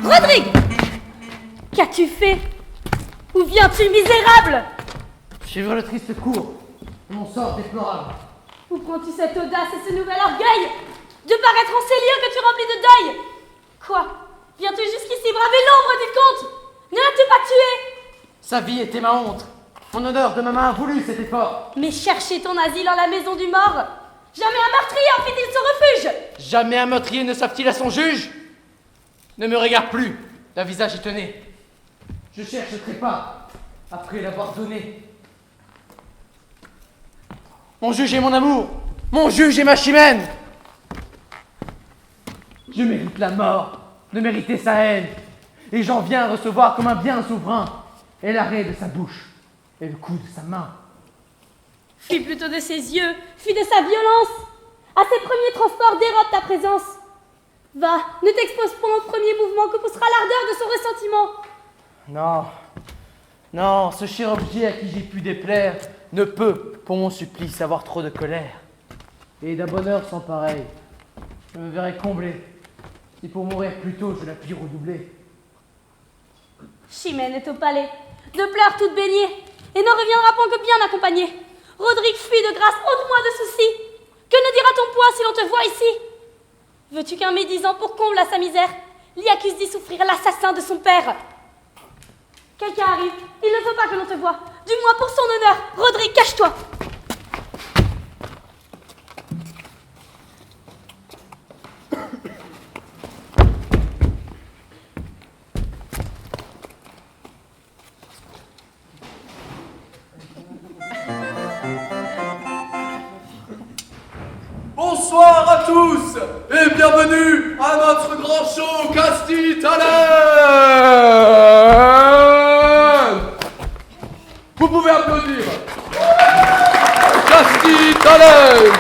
Rodrigue! Qu'as-tu fait? Où viens-tu, misérable? Suivre le triste cours, mon sort déplorable. Où prends-tu cette audace et ce nouvel orgueil de paraître en ces lieux que tu remplis de deuil? Quoi? Viens-tu jusqu'ici braver l'ombre du comte? Ne l'as-tu pas tué? Sa vie était ma honte. Mon honneur de ma main a voulu cet effort. Mais chercher ton asile en la maison du mort? Jamais un meurtrier en fit-il son refuge? Jamais un meurtrier ne sauve-t-il à son juge? Ne me regarde plus, d'un visage étonné. Je cherche le trépas, après l'avoir donné. Mon juge est mon amour, mon juge est ma chimène. Je mérite la mort, de mériter sa haine. Et j'en viens à recevoir comme un bien souverain, et l'arrêt de sa bouche, et le coup de sa main. Fuis plutôt de ses yeux, fuis de sa violence. À ses premiers transports, dérobe ta présence. Va, ne t'expose pas au premier mouvement que poussera l'ardeur de son ressentiment. Non, non, ce cher objet à qui j'ai pu déplaire ne peut, pour mon supplice, avoir trop de colère. Et d'un bonheur sans pareil, je me verrai comblé, si pour mourir plus tôt je la puis redoubler. Chimène est au palais, de pleurs toute baignée, et n'en reviendra point que bien accompagnée. Rodrigue fuit de grâce, ôte-moi de soucis. Que ne dira ton poids si l'on te voit ici? Veux-tu qu'un médisant, pour comble à sa misère, l'y accuse d'y souffrir l'assassin de son père? Quelqu'un arrive, il ne faut pas que l'on te voie. Du moins pour son honneur, Rodrigue, cache-toi. Bonsoir à tous et bienvenue à notre grand show Casti Talent. Vous pouvez applaudir. Casti Talent.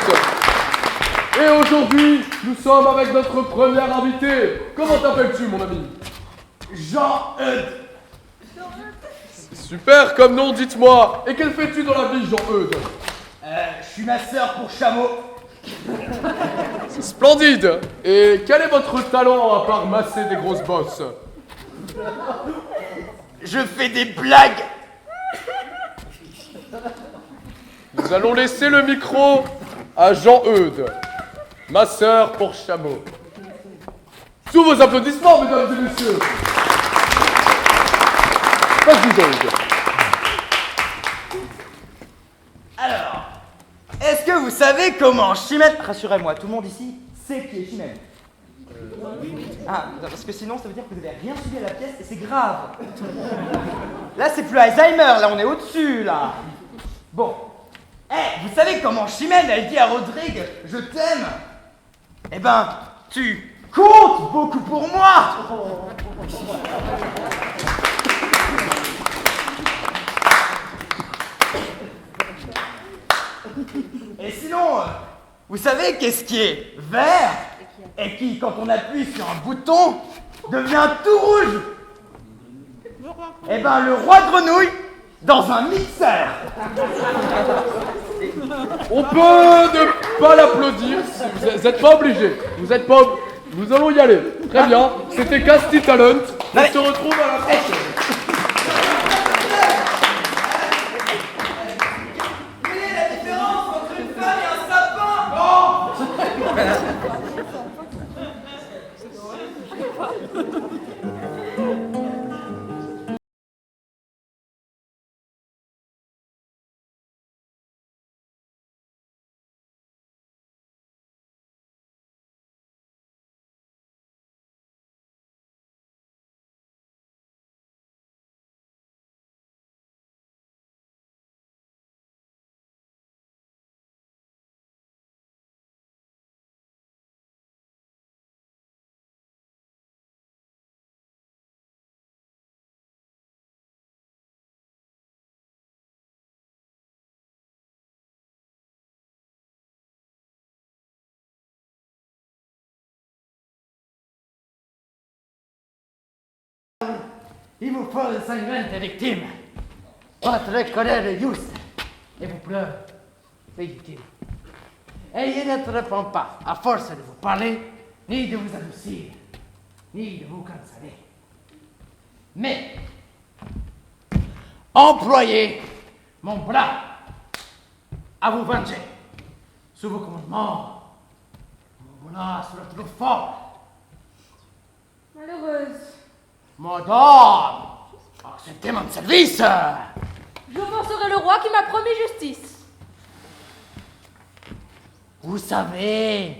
Et aujourd'hui, nous sommes avec notre première invitée. Comment t'appelles-tu, mon ami? Jean-Eudes. Super comme nom, dites-moi. Et qu'elle fais-tu dans la vie, Jean-Eudes? Je suis ma sœur pour chameau. C'est splendide. Et quel est votre talent à part masser des grosses bosses? Je fais des blagues. Nous allons laisser le micro à Jean-Eudes, ma sœur pour chameau. Sous vos applaudissements, mesdames et messieurs. Vas-y, Jean-Eudes. Alors, est-ce que vous savez comment Chimène... Rassurez-moi, tout le monde ici sait qui est Chimène. Ah, parce que sinon ça veut dire que vous n'avez rien suivi à la pièce et c'est grave. Là c'est plus Alzheimer, là on est au-dessus, là. Bon. Vous savez comment Chimène elle dit à Rodrigue « Je t'aime » Eh ben, tu comptes beaucoup pour moi. Et sinon, vous savez qu'est-ce qui est vert et qui, quand on appuie sur un bouton, devient tout rouge? Eh ben, le roi grenouille dans un mixeur. On peut ne pas l'applaudir, si vous n'êtes pas obligé. Vous êtes pas... Nous allons y aller. Très bien. C'était Casti Talent. On se retrouve à la prochaine. Quelle est la différence entre une femme et un sapin? Il vous faut de sanglantes victimes. Votre colère est juste, et vos pleurs légitimes. Ayez ne répond pas, à force de vous parler, ni de vous adoucir. ni de vous consoler. Mais, employez mon bras à vous venger. Sous vos commandements, mon bonheur sera toujours fort. Malheureuse. Madame, acceptez mon service. J'offenserai le roi qui m'a promis justice. Vous savez,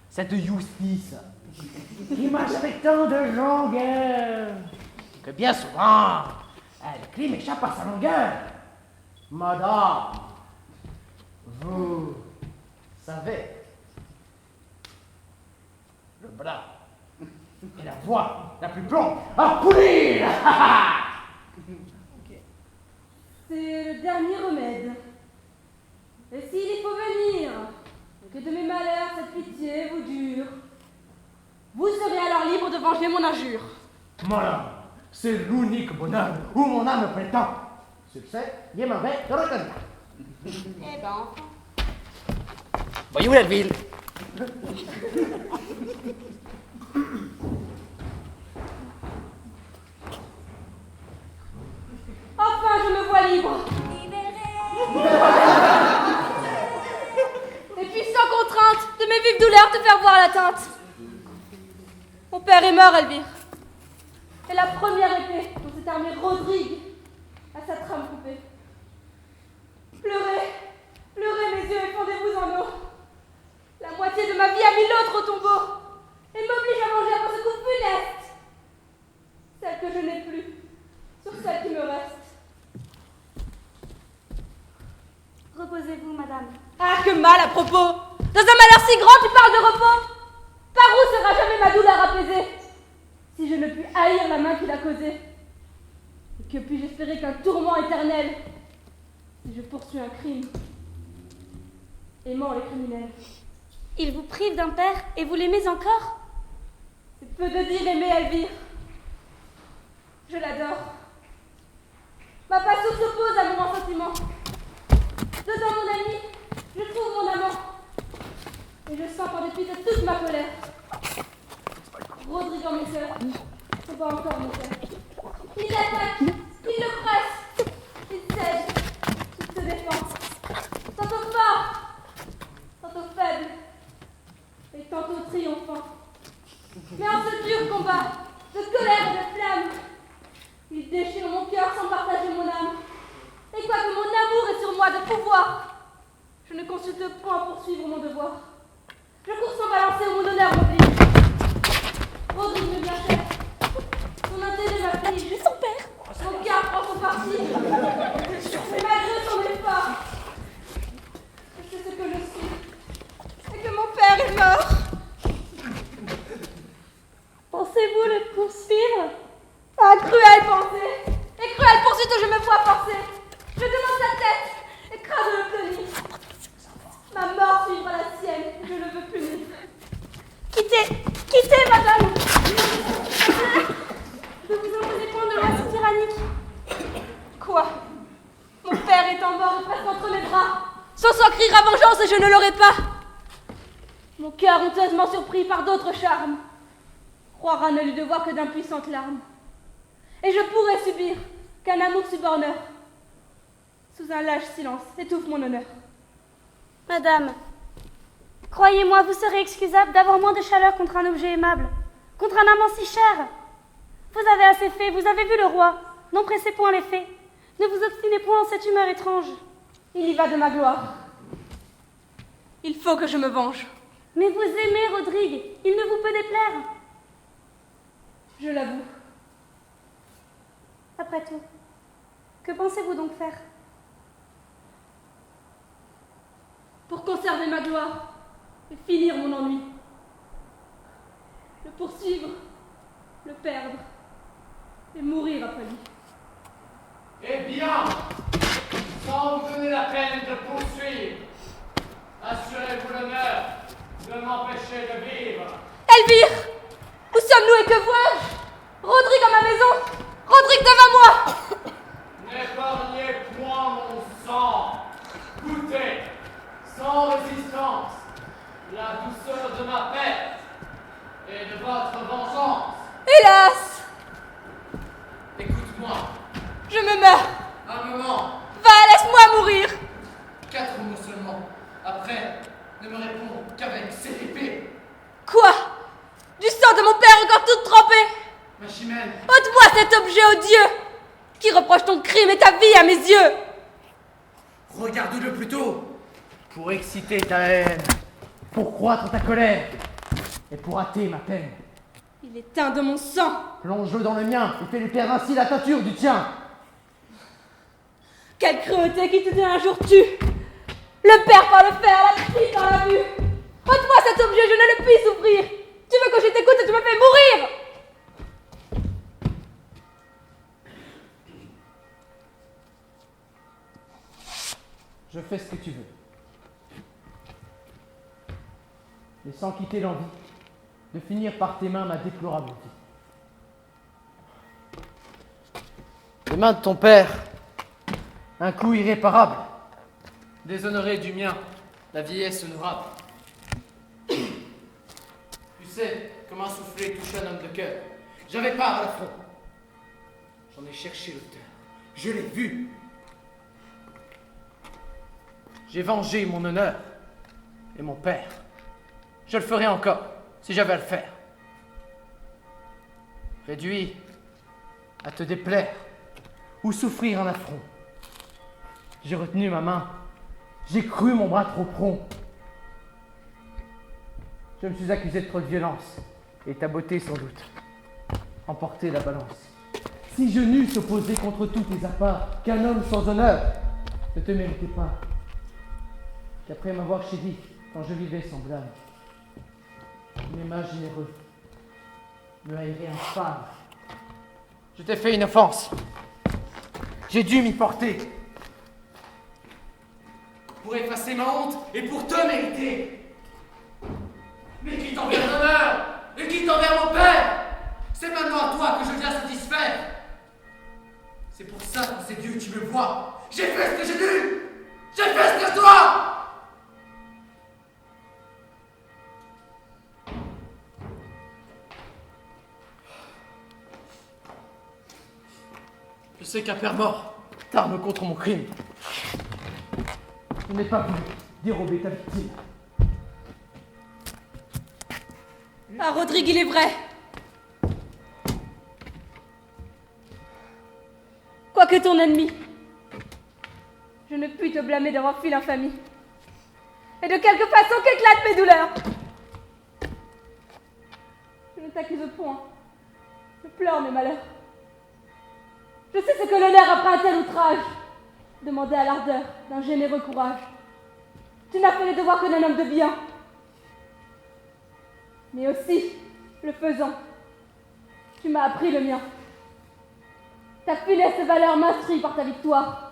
cette justice qui marche avec tant de longueur, que bien souvent, le crime échappe à sa longueur. Madame, vous savez, le bras et la voix la plus prompte à punir. C'est le dernier remède. Et s'il y faut venir, et que de mes malheurs cette pitié vous dure, vous serez alors libre de venger mon injure. Madame, c'est l'unique bonheur où mon âme prétend. Succès, j'aimerais te reconnaître. Eh ben, enfin. Voyez-vous la ville? Enfin, je me vois libre. Et puis sans contrainte de mes vives douleurs te faire voir la teinte. Mon père est mort, Elvire. Et la première épée dont s'est armé Rodrigue à sa trame coupée. Pleurez, pleurez mes yeux et fondez-vous en eau. La moitié de ma vie a mis l'autre au tombeau et m'oblige à manger avant ce coup funeste. Celle que je n'ai plus, sur celle qui me reste. Reposez-vous, madame. Ah, que mal à propos! Dans un malheur si grand, tu parles de repos? Par où sera jamais ma douleur apaisée? Si je ne puis haïr la main qui l'a causée, et que puis-je espérer qu'un tourment éternel, si je poursuis un crime, aimant les criminels? Il vous prive d'un père et vous l'aimez encore? C'est peu de dire aimer Elvire. Je l'adore. Ma passion s'oppose à mon sentiment. Dedans mon ami, je trouve mon amant. Et je sens qu'en dépit de toute ma colère, Rodrigue en mon cœur, se bat encore mon cœur. Il l'attaque, il le presse, il cède, il se défend. Tantôt fort, tantôt faible, et tantôt triomphant. Mais en ce dur combat, de colère et de flamme, il déchire mon cœur sans partager mon âme. Et quoique mon amour est sur moi de pouvoir, je ne consulte point pour suivre mon devoir. Je cours sans balancer où mon honneur m'oblige. Rodrigue me vient cher. Son intérêt m'afflige. Son père. Mon cœur prend son parti. Mais malgré son effort, je sais ce que je suis. Et que mon père est mort. Pensez-vous le poursuivre? Ah, cruelle pensée. Et cruelle poursuite où je me vois forcer. Je demande sa tête, écrase le tenir. Ma mort suivra la sienne, je le veux punir. Quittez, madame. Ne vous imposez point de loi si tyrannique. Quoi? Mon père étant mort et presque entre mes bras, son sang criera vengeance et je ne l'aurai pas. Mon cœur honteusement surpris par d'autres charmes croira ne lui devoir que d'impuissantes larmes. Et je pourrais subir qu'un amour suborneur sous un lâche silence étouffe mon honneur. Madame, croyez-moi, vous serez excusable d'avoir moins de chaleur contre un objet aimable, contre un amant si cher. Vous avez assez fait, vous avez vu le roi. N'en pressez point les faits. Ne vous obstinez point en cette humeur étrange. Il y va de ma gloire. Il faut que je me venge. Mais vous aimez Rodrigue, il ne vous peut déplaire. Je l'avoue. Après tout, que pensez-vous donc faire? Pour conserver ma gloire et finir mon ennui. Le poursuivre, le perdre et mourir après lui. Eh bien, sans vous donner la peine de poursuivre, assurez-vous l'honneur de m'empêcher de vivre. Elvire! Où sommes-nous et que vois-je? Rodrigue à ma maison! Rodrigue devant moi! N'épargnez point mon sang. Goûtez, sans résistance, la douceur de ma perte et de votre vengeance. Et meurs. Un moment, Va, laisse-moi mourir. 4 mots seulement. Après, ne me réponds qu'avec cette épée. Quoi? Du sang de mon père encore toute trempée? Ma Chimène, Ôte-moi cet objet odieux qui reproche ton crime et ta vie à mes yeux. regarde-le plutôt. Pour exciter ta haine, pour croître ta colère, et pour hâter ma peine. Il est teint de mon sang. Plonge-le dans le mien et fais-lui perdre ainsi la teinture du tien. Quelle cruauté qui tout d'un jour tue. Le père par le fer, la fille par la vue. Ôte-moi cet objet, je ne le puis souffrir. Tu veux que je t'écoute et tu me fais mourir. Je fais ce que tu veux. Mais sans quitter l'envie de finir par tes mains ma déplorable vie. Les mains de ton père, un coup irréparable. Déshonoré du mien, la vieillesse honorable. Tu sais, comme un soufflet touche un homme de cœur. J'avais part à l'affront. J'en ai cherché l'auteur. Je l'ai vu. J'ai vengé mon honneur et mon père. Je le ferai encore, si j'avais à le faire. Réduit à te déplaire ou souffrir un affront. J'ai retenu ma main, j'ai cru mon bras trop prompt. Je me suis accusé de trop de violence, et ta beauté sans doute emporté la balance. Si je n'eusse opposé contre tous tes apparts qu'un homme sans honneur ne te méritait pas, qu'après m'avoir chéri quand je vivais semblable, mes mains généreux me haïraient infâme. Je t'ai fait une offense. J'ai dû m'y porter. Pour effacer ma honte et pour te mériter. Mais quitte envers l'honneur et quitte envers mon père, c'est maintenant à toi que je viens satisfaire. C'est pour ça que c'est Dieu qui me voit. J'ai fait ce que j'ai dû. J'ai fait ce que je dois. Je sais qu'un père mort t'arme contre mon crime. Je n'ai pas voulu dérober ta victime. Ah, Rodrigue, il est vrai. Quoique ton ennemi, je ne puis te blâmer d'avoir fui l'infamie. Et de quelque façon qu'éclatent mes douleurs. Je ne t'accuse point. Je pleure mes malheurs. Je sais ce que l'honneur après un tel outrage. Demander à l'ardeur d'un généreux courage. Tu n'as fait les devoirs que d'un homme de bien. Mais aussi, le faisant, tu m'as appris le mien. Ta funeste valeur m'instruit par ta victoire.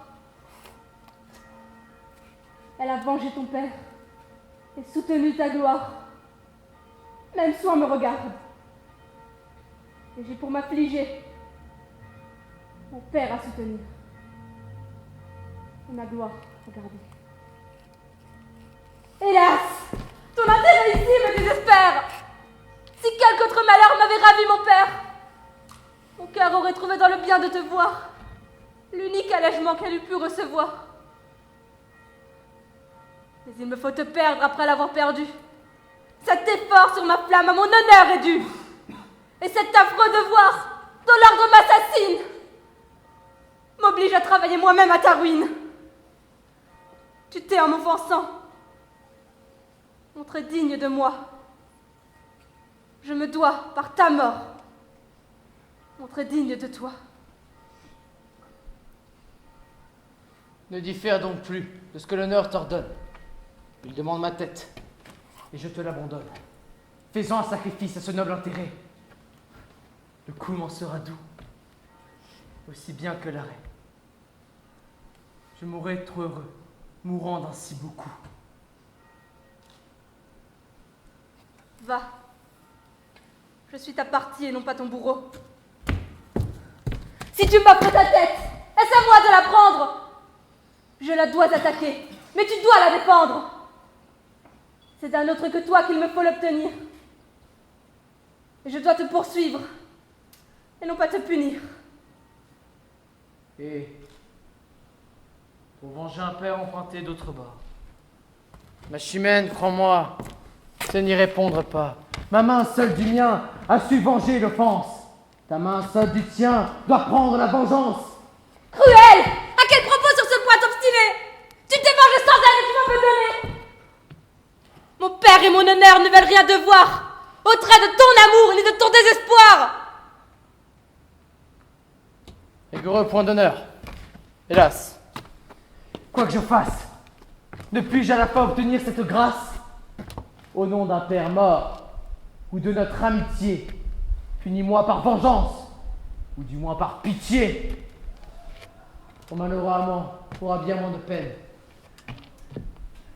Elle a vengé ton père et soutenu ta gloire. Même soin me regarde. Et j'ai pour m'affliger mon père à soutenir. Et ma gloire à garder. Hélas, ton intérêt ici me désespère. Si quelque autre malheur m'avait ravi mon père, mon cœur aurait trouvé dans le bien de te voir l'unique allègement qu'elle eût pu recevoir. Mais il me faut te perdre après l'avoir perdu. Cet effort sur ma flamme à mon honneur est dû. Et cet affreux devoir dont l'ordre m'assassine m'oblige à travailler moi-même à ta ruine. Tu t'es, en m'offensant, montré digne de moi. Je me dois, par ta mort, montrer digne de toi. Ne diffère donc plus de ce que l'honneur t'ordonne. Il demande ma tête, et je te l'abandonne. Faisant un sacrifice à ce noble intérêt. Le coup m'en sera doux, aussi bien que l'arrêt. Je mourrai trop heureux, mourant d'ainsi beaucoup. Va. Je suis ta partie et non pas ton bourreau. Si tu m'offres ta tête, est-ce à moi de la prendre? Je la dois attaquer, mais tu dois la défendre. C'est d'un autre que toi qu'il me faut l'obtenir. Et je dois te poursuivre, et non pas te punir. Et pour venger un père emprunté d'autre bord. Ma Chimène, crois-moi, ce n'y répondre pas. Ma main seule du mien a su venger l'offense. Ta main seule du tien doit prendre la vengeance. Cruel! À quel propos sur ce point obstiné? Tu t'es vengé sans aide et tu m'en veux donner! Mon père et mon honneur ne veulent rien devoir au trait de ton amour ni de ton désespoir! Rigoureux point d'honneur. Hélas, quoi que je fasse, ne puis-je à la fois obtenir cette grâce au nom d'un père mort ou de notre amitié? Punis-moi par vengeance ou du moins par pitié. Ton malheureux amant aura bien moins de peine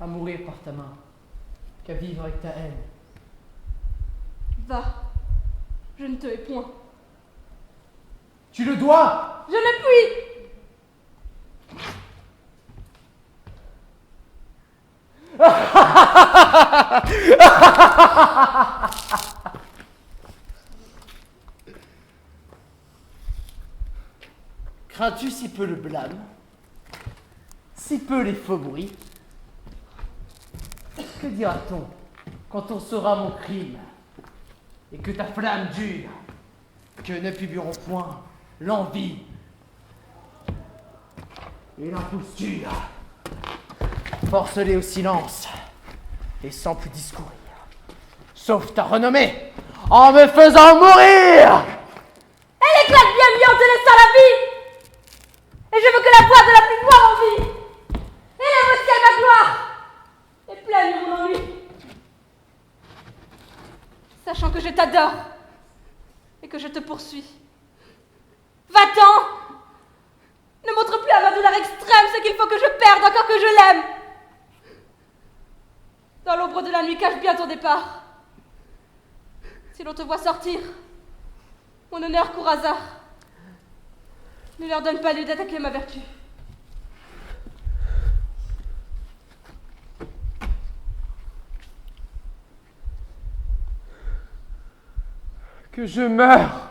à mourir par ta main qu'à vivre avec ta haine. Va, je ne te hais point. Tu le dois! Je ne puis! Crains-tu si peu le blâme, si peu les faux bruits? Que dira-t-on quand on saura mon crime et que ta flamme dure, que ne publieront point l'envie et l'imposture? Force-les au silence et sans plus discourir. Sauve ta renommée en me faisant mourir! Elle éclate bien mieux en te laissant la vie! Et je veux que la voix de la plus gloire en vie élève au ciel ma gloire et plaigne mon ennui. Sachant que je t'adore et que je te poursuis. Va-t'en! Ne montre plus à ma douleur extrême ce qu'il faut que je perde encore que je l'aime. Dans l'ombre de la nuit, cache bien ton départ. Si l'on te voit sortir, mon honneur court hasard. Ne leur donne pas lieu d'attaquer ma vertu. Que je meure.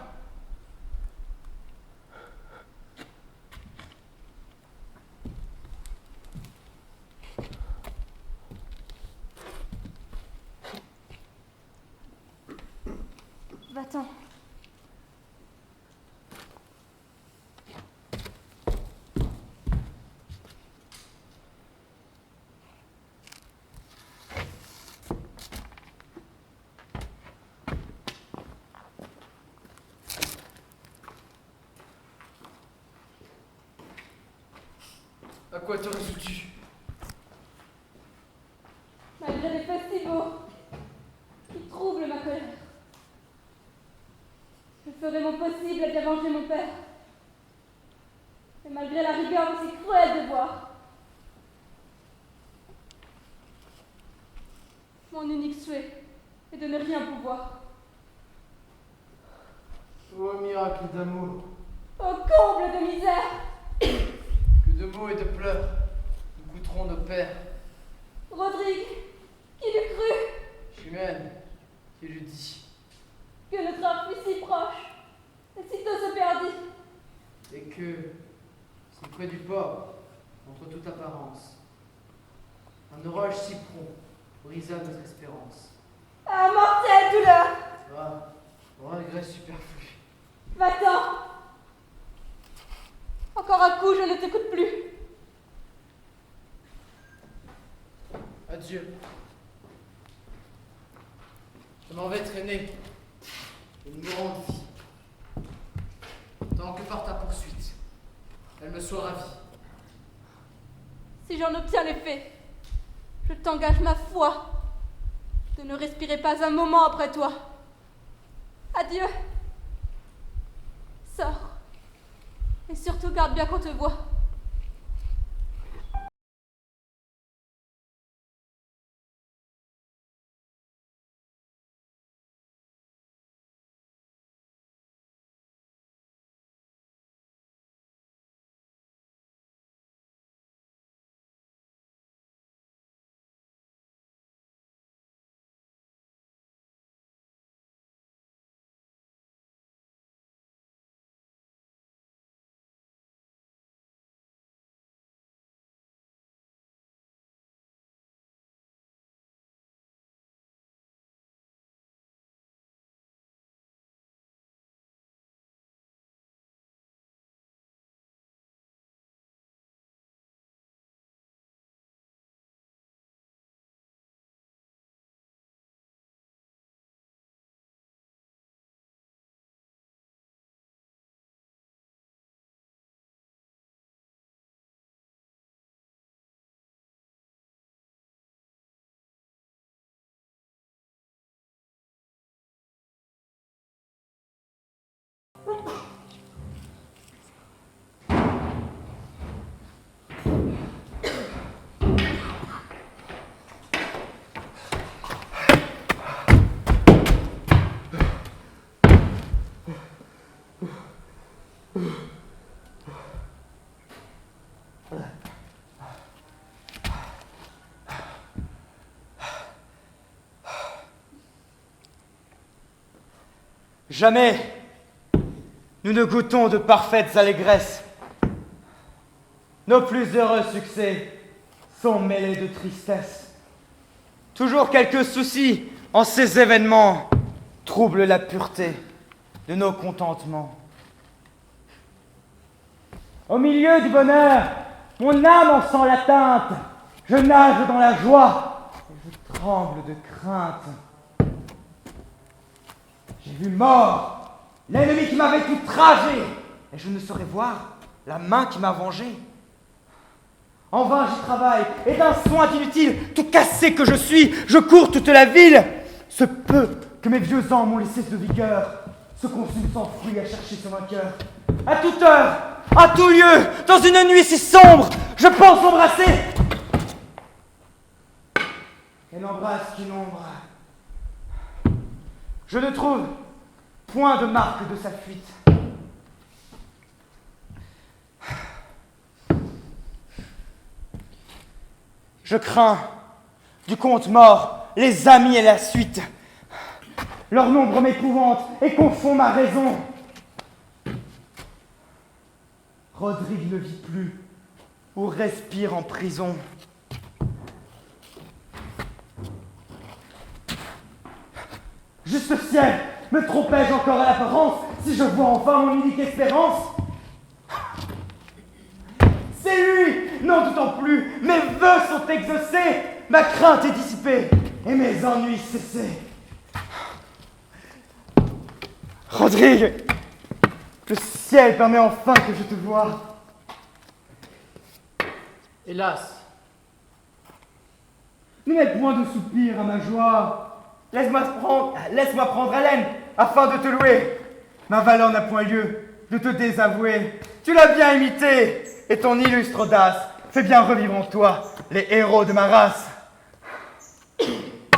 Va-t'en. À quoi te résous-tu? Malgré les faits si beaux qui troublent ma colère, je ferai mon possible à bien venger mon père. Et malgré la rigueur aussi cruelle de voir, mon unique souhait est de ne rien pouvoir. Ô miracle d'amour, Au comble de misère, que de mots et de pleurs nous coûteront nos pères. Rodrigue, qui l'eût cru Chimène, qui le dit, que notre art fût si proche et si tôt se perdit. et que, si près du port, contre toute apparence, un orage si prompt brisa notre espérance. Ah, mortelle douleur! Ah, regret superflu. Va-t'en! Encore un coup, je ne t'écoute plus. Adieu. Je m'en vais traîner une mourante vie. Tant que par ta poursuite, elle me soit ravie. Si j'en obtiens l'effet, je t'engage ma foi de ne respirer pas un moment après toi. Adieu. Sors. Et surtout garde bien qu'on te voie. Jamais nous ne goûtons de parfaites allégresses. Nos plus heureux succès sont mêlés de tristesse. Toujours quelques soucis en ces événements troublent la pureté de nos contentements. Au milieu du bonheur, mon âme en sent l'atteinte. Je nage dans la joie et je tremble de crainte. J'ai vu mort, l'ennemi qui m'avait outragé, et je ne saurais voir la main qui m'a vengé. En vain j'y travaille, et d'un soin inutile, tout cassé que je suis, je cours toute la ville. Ce peu que mes vieux ans m'ont laissé de vigueur se consume sans fruit à chercher ce vainqueur. À toute heure, à tout lieu, dans une nuit si sombre, je pense l'embrasser. Et n'embrasse qu'une ombre. Je ne trouve point de marque de sa fuite. Je crains du compte mort les amis et la suite. Leur nombre m'épouvante et confond ma raison. Rodrigue ne vit plus ou respire en prison. Juste ciel, me trompais-je encore à l'apparence si je vois enfin mon unique espérance? C'est lui, n'en doutant plus, mes vœux sont exaucés, ma crainte est dissipée et mes ennuis cessés. Rodrigue, le ciel permet enfin que je te voie. Hélas, Ne mets point de soupir à ma joie. Laisse-moi prendre haleine afin de te louer. Ma valeur n'a point lieu de te désavouer. Tu l'as bien imité et ton illustre audace fait bien revivre en toi les héros de ma race.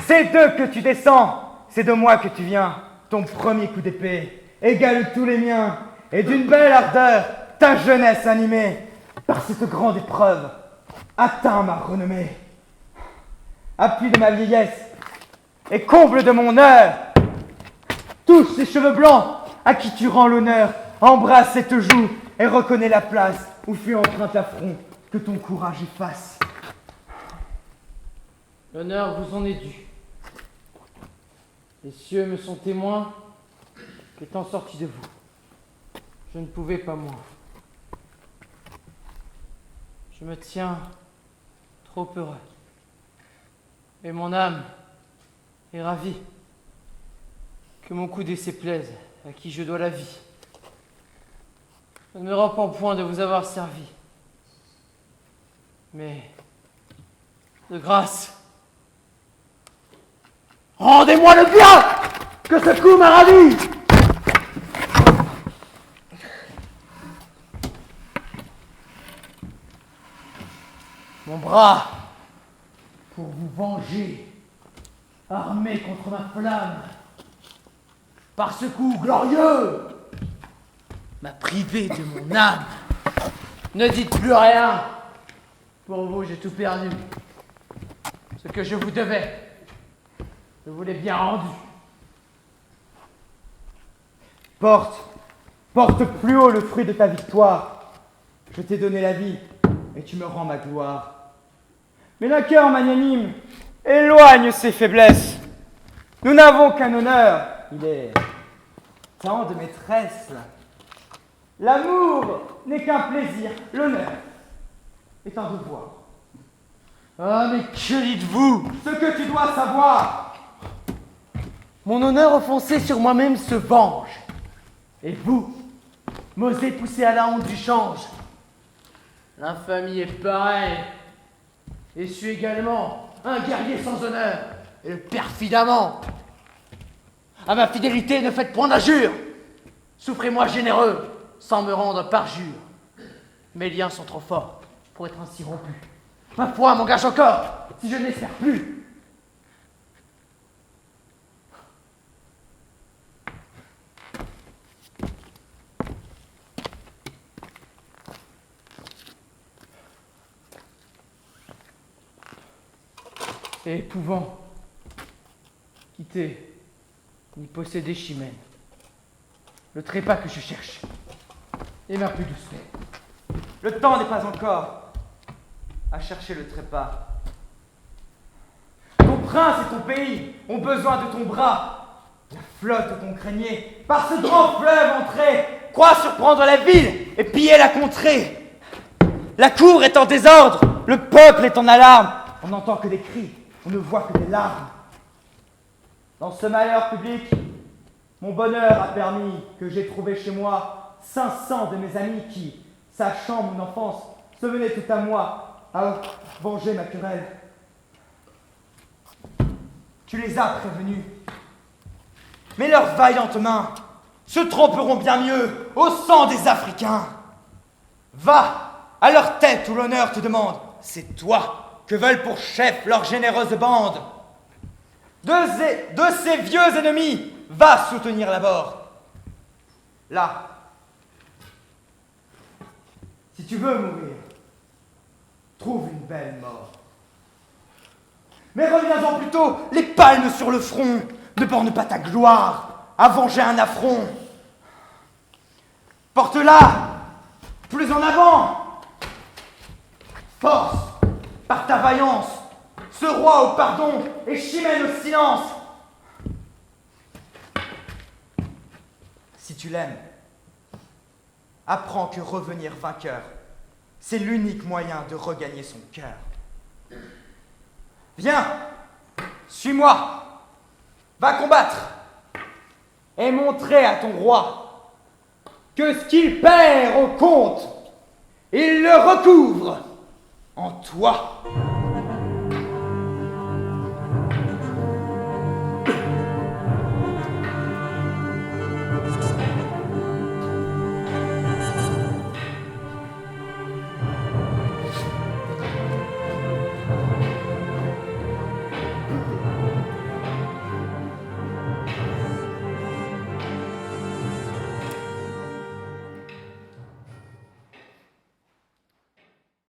C'est d'eux que tu descends, c'est de moi que tu viens. Ton premier coup d'épée égale tous les miens et d'une belle ardeur ta jeunesse animée par cette grande épreuve atteint ma renommée. Appui de ma vieillesse et comble de mon heure, touche ces cheveux blancs à qui tu rends l'honneur, embrasse cette joue et reconnais la place où fut empreinte l'affront que ton courage efface. l'honneur vous en est dû. Les cieux me sont témoins qu'étant sorti de vous, je ne pouvais pas moins. Je me tiens trop heureux, et mon âme est ravie que mon coup d'essai plaise à qui je dois la vie. Je ne me repens point de vous avoir servi, mais de grâce, rendez-moi le bien que ce coup m'a ravi. Mon bras pour vous venger, armé contre ma flamme, par ce coup glorieux, m'a privé de mon âme. Ne dites plus rien. Pour vous, j'ai tout perdu. Ce que je vous devais, je vous l'ai bien rendu. Porte plus haut le fruit de ta victoire. Je t'ai donné la vie et tu me rends ma gloire. Mais le cœur magnanime éloigne ses faiblesses. Nous n'avons qu'un honneur, il est tant de maîtresse. L'amour n'est qu'un plaisir, l'honneur est un devoir. Ah, mais que dites-vous? Ce que tu dois savoir, Mon honneur offensé sur moi-même se venge. Et vous, m'osez pousser à la honte du change. L'infamie est pareille. Et je suis également un guerrier sans honneur. Et le perfide amant. À ma fidélité, ne faites point d'injure. Souffrez-moi généreux, sans me rendre parjure. Mes liens sont trop forts pour être ainsi rompus. Ma foi m'engage encore, si je n'espère plus. Et pouvant quitter ni posséder Chimène, le trépas que je cherche est ma plus douce peine. Le temps n'est pas encore à chercher le trépas. Ton prince et ton pays ont besoin de ton bras. La flotte de ton craignez, par ce grand fleuve entré, croit surprendre la ville et piller la contrée. La cour est en désordre, le peuple est en alarme. On n'entend que des cris, on ne voit que des larmes. Dans ce malheur public, mon bonheur a permis que j'ai trouvé chez moi 500 de mes amis qui, sachant mon enfance, se venaient tout à moi à venger ma querelle. Tu les as prévenus, mais leurs vaillantes mains se tromperont bien mieux au sang des Africains. Va à leur tête où l'honneur te demande, c'est toi que veulent pour chef leur généreuse bande. De ces vieux ennemis, va soutenir l'abord. Là, si tu veux mourir, trouve une belle mort. Mais reviens-en plutôt, les palmes sur le front, ne borne pas ta gloire à venger un affront. Porte-la plus en avant. Force par ta vaillance, ce roi au pardon et Chimène au silence. Si tu l'aimes, apprends que revenir vainqueur, c'est l'unique moyen de regagner son cœur. Viens, suis-moi, va combattre et montrer à ton roi que ce qu'il perd au compte, il le recouvre en toi.